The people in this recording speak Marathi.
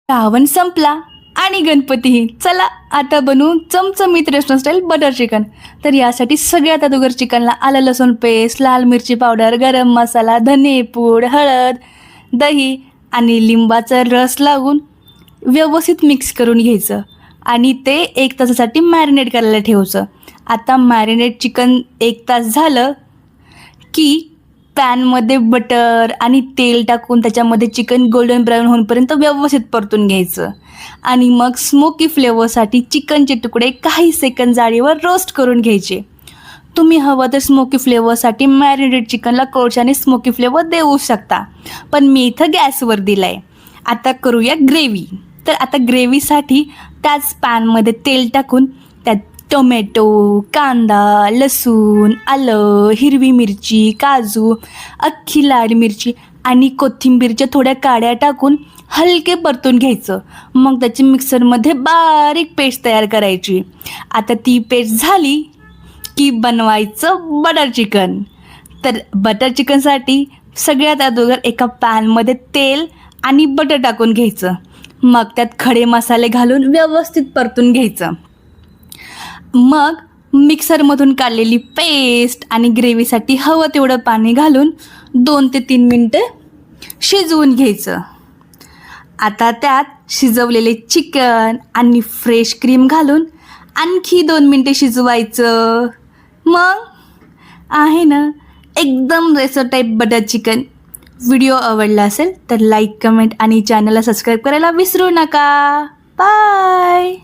श्रावण संपला आणि गणपतीही. चला आता बनवू चमचमीत रेस्टॉरंट स्टाईल बटर चिकन. तर यासाठी सगळ्यात अगोदर चिकनला आलं लसूण पेस्ट, लाल मिरची पावडर, गरम मसाला, धने पूड, हळद, दही आणि लिंबाचा रस लावून व्यवस्थित मिक्स करून घ्यायचं आणि ते 1 तासासाठी मॅरिनेट करायला ठेवायचं. आता मॅरिनेट चिकन 1 तास झालं की पॅनमध्ये बटर आणि तेल टाकून त्याच्यामध्ये चिकन गोल्डन ब्राऊन होईपर्यंत व्यवस्थित परतून घ्यायचं आणि मग स्मोकी फ्लेवरसाठी चिकनचे तुकडे काही सेकंद जाळीवर रोस्ट करून घ्यायचे. तुम्ही हवं तर स्मोकी फ्लेवरसाठी मॅरिनेट चिकनला कोळशाने स्मोकी फ्लेवर देऊ शकता, पण मी इथं गॅसवर दिला आहे. आता करूया ग्रेव्ही. तर आता ग्रेव्हीसाठी त्याच पॅनमध्ये तेल टाकून त्यात टोमॅटो, कांदा, लसूण, आलं, हिरवी मिरची, काजू, अख्खी लाल मिरची आणि कोथिंबीरच्या थोड्या काड्या टाकून हलके परतून घ्यायचं. मग त्याची मिक्सरमध्ये बारीक पेस्ट तयार करायची. आता ती पेस्ट झाली की बनवायचं बटर चिकन. तर बटर चिकनसाठी सगळ्यात अगोदर एका पॅनमध्ये तेल आणि बटर टाकून घ्यायचं. मग त्यात खडे मसाले घालून व्यवस्थित परतून घ्यायचं. मग मिक्सरमधून काढलेली पेस्ट आणि ग्रेव्हीसाठी हवं तेवढं पाणी घालून 2 ते 3 मिनटं शिजवून घ्यायचं. आता त्यात शिजवलेले चिकन आणि फ्रेश क्रीम घालून आणखी 2 मिनटे शिजवायचं. मग आहे ना एकदम रेसो टाईप बटर चिकन. व्हिडिओ आवडला असेल तर लाईक, कमेंट आणि चॅनलला सबस्क्राईब करायला विसरू नका. बाय.